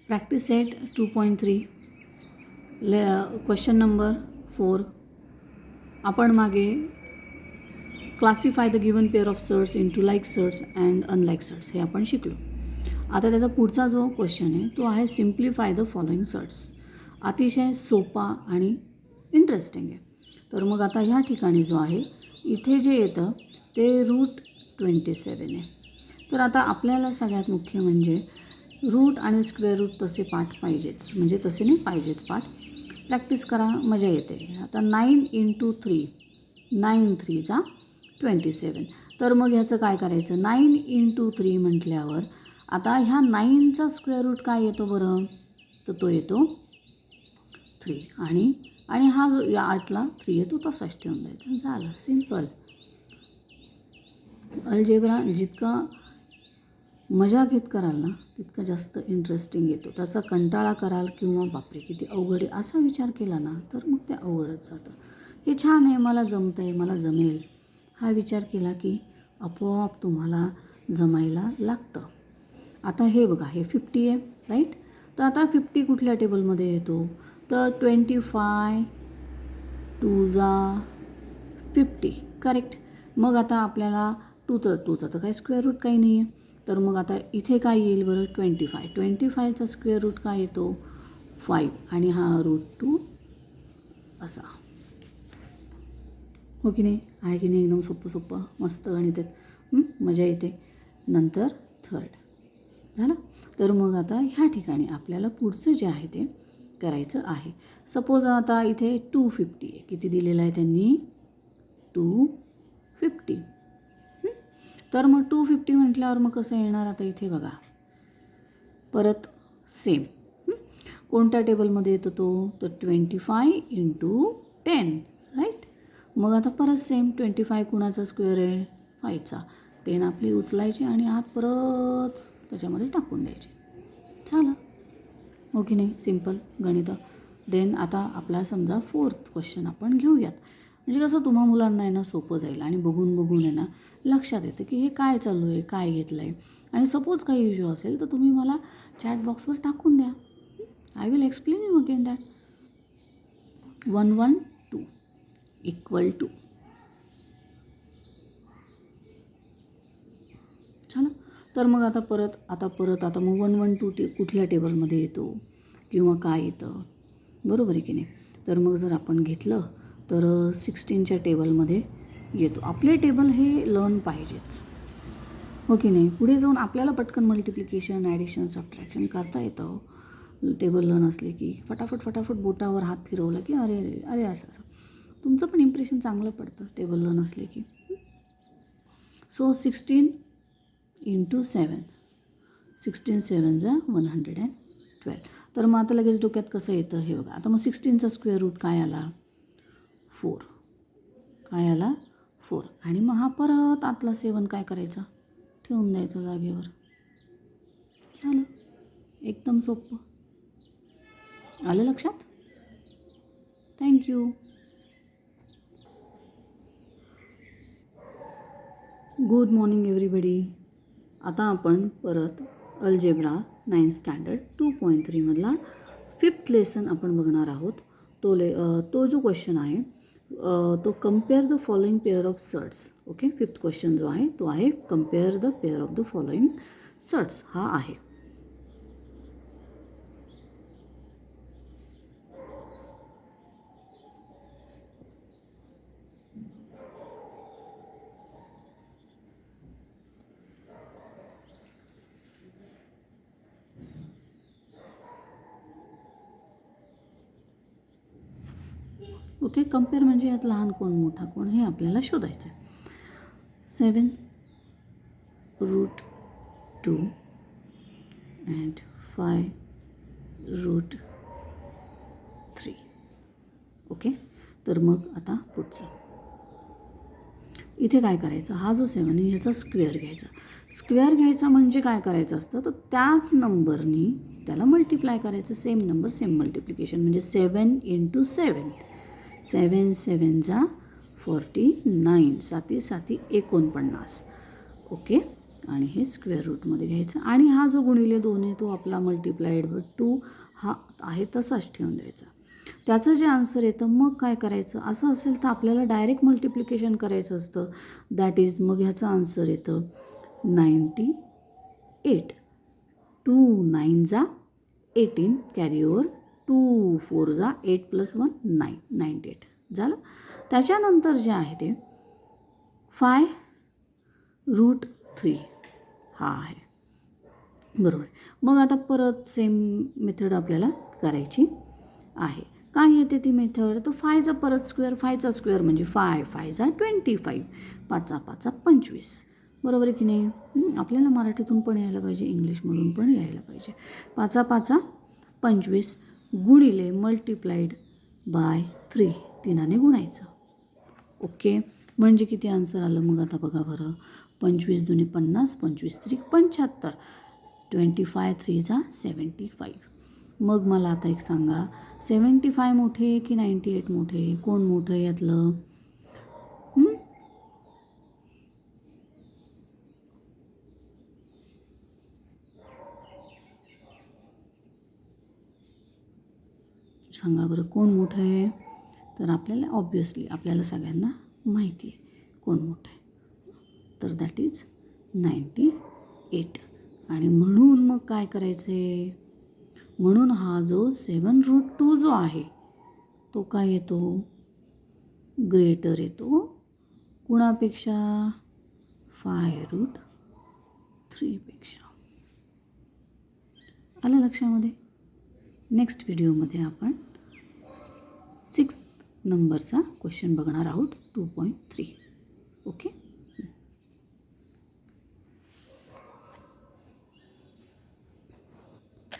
Practice set 2.3 question number 4. आपण मागे classify the given pair of surds into like surds and unlike surds हे आपण शिकलो. आता त्याचा पुढचा जो क्वेश्चन आहे तो आहे सिम्प्लिफाय द फॉलोइंग सर्ट्स. अतिशय सोपा आणि इंटरेस्टिंग आहे. तर मग आता ह्या ठिकाणी जो आहे इथे जे येतं ते √27 आहे. तर आता आपल्याला सगळ्यात मुख्य म्हणजे रूट आणि स्क्वेअर रूट तसे पाठ पाहिजेच, म्हणजे तसे नाही पाहिजेच पाठ. प्रॅक्टिस करा, मजा येते. आता 9 × 3 9 3 27. तर मग ह्याचं काय करायचं, 9 × 3 म्हटल्यावर आता ह्या 9चा स्क्वेअर रूट काय येतो बरं, तर तो येतो 3 आणि हा जो यातला 3 येतो तसाच ठेवून द्यायचा. झालं, सिम्पल. अल्जेब्रा जितका मजा घेत कराल ना तितका जास्त इंटरेस्टिंग येतो. त्याचा कंटाळा कराल किंवा बापरे किती अवघड आहे असा विचार केला ना तर मग ते अवघडच जातं. हे छान आहे, मला जमतं आहे, मला जमेल हा विचार केला की आपोआप तुम्हाला जमायला लागतं. आता हे बघा, हे 50 आहे राईट. तर आता 50 कुठल्या टेबलमध्ये येतो, तर 25 2 50 करेक्ट. मग आता आपल्याला टूचा तर काही स्क्वेअर रूट काही नाही आहे. तर मग आता इथे काय येईल बरं, 25चा स्क्वेअर रूट काय येतो 5 आणि हा √2 असा. हो की नाही, आहे की नाही, एकदम सोपं मस्त गणित आहेत, मजा येते. नंतर थर्ड झालं. तर मग आता ह्या ठिकाणी आपल्याला पुढचं जे आहे ते करायचं आहे. सपोज आता इथे 250 आहे, किती दिलेलं आहे त्यांनी 250. तर मग 250 म्हटल्यावर मग कसं येणार, आता इथे बघा परत सेम कोणत्या टेबलमध्ये येतो तो, तर 25 × 10 राईट. मग आता परत सेम 25 कुणाचा स्क्वेअर आहे 5चा. 10 आपली उचलायची आणि आत परत त्याच्यामध्ये टाकून द्यायचे. झालं, हो की नाही, सिम्पल गणित. देन आता आपला समजा 4th क्वेश्चन आपण घेऊयात. म्हणजे कसं तुम्हा मुलांना आहे ना सोपं जाईल आणि बघून आहे ना लक्षात येतं की हे काय चालू आहे, काय घेतलं आहे. आणि सपोज काही इश्यू असेल तर तुम्ही मला चॅट बॉक्सवर टाकून द्या. I will explain you again that. 112 = झालं. तर मग आता परत मग 112 कुठल्या टेबलमध्ये येतो किंवा काय येतं, बरोबर आहे की नाही. तर मग जर आपण घेतलं तर 16च्या टेबलमध्ये येतो. आपले टेबल हे लर्न पाहिजेच, हो की नाही. पुढे जाऊन आपल्याला पटकन मल्टिप्लिकेशन ॲडिशन सबट्रॅक्शन करता येतं. टेबल लर्न असले की फटाफट बोटावर हात फिरवला की अरे अरे असं तुमचं पण इम्प्रेशन चांगलं पडतं टेबल लर्न असले की. सो 16 × 7 16 7 112. तर मग आता लगेच डोक्यात कसं येतं हे बघा. आता मग 16चा स्क्वेअर रूट काय आला 4, काय आला 4. आणि मग हा परत आतला 7 काय करायचा, ठेवून द्यायचा जागेवर. झालं, एकदम सोपं. आलं लक्षात. थँक्यू. Good morning everybody. आता आपण परत अल्जेब्रा 9th स्टँडर्ड 2.3 मधला 5th लेसन आपण बघणार आहोत. तो जो क्वेश्चन आहे तो compare the following pair of surds. Okay, 5th question जो आहे तो आहे compare the pair of the following surds हा आहे. ओके, कम्पेअर म्हणजे यात लहान कोण मोठा कोण हे आपल्याला शोधायचं आहे. 7 √2 and 5 √3. ओके, तर मग आता पुढचं इथे काय करायचं, हा जो 7 आहे ह्याचा स्क्वेअर घ्यायचा. स्क्वेअर घ्यायचा म्हणजे काय करायचं असतं, तर त्याच नंबरनी त्याला मल्टिप्लाय करायचं. सेम नंबर सेम मल्टिप्लिकेशन म्हणजे 7 × 7 7 7 49 7 7 49. ओके, आणि हे स्क्वेअर रूटमध्ये घ्यायचं आणि हा जो गुणिले 2 आहे तो आपला मल्टिप्लाइड बाय 2 हा आहे तसाच ठेवून द्यायचा. त्याचं जे आन्सर येतं मग काय करायचं, असं असेल तर आपल्याला डायरेक्ट मल्टिप्लिकेशन करायचं असतं. दॅट इज मग ह्याचं आन्सर येतं 98. 2 9 जा 18 कॅरी ओव्हर 2 4 जा 8 + 1 9 98 झालं. त्याच्यानंतर जे आहे ते 5√3 हा आहे. बरोबर. मग आता परत सेम मेथड आपल्याला करायची आहे. काय येते ती मेथड, तर 5चा परत स्क्वेअर, 5चा स्क्वेअर म्हणजे 5 जा 25, 5 5 25. बरोबर आहे की नाही. आपल्याला मराठीतून पण यायला पाहिजे, इंग्लिशमधून पण यायला पाहिजे. 5 5 25 गुणिले मल्टिप्लाइड बाय 3 3ने गुणायचं. ओके. म्हणजे किती आन्सर आलं मग आता बघा बरं. 25 दुनी 50, 25 त्रिक 75, 25 3 जा 75. मग मला आता एक सांगा, 75 मोठे की 98 मोठे, कोण मोठं यातलं? सांगा बरं कोण मोठं आहे. तर आपल्याला ऑब्वियसली आपल्याला सगळ्यांना माहिती आहे कोण मोठं आहे. तर दॅट इज 98. आणि म्हणून मग काय करायचं आहे, म्हणून हा जो 7√2 जो आहे तो काय येतो, ग्रेटर येतो कुणापेक्षा, 5√3 पेक्षा. आलं लक्षामध्ये. नेक्स्ट व्हिडिओमध्ये आपण 6 नंबरचा क्वेश्चन बघणार आहोत 2.3. ओके.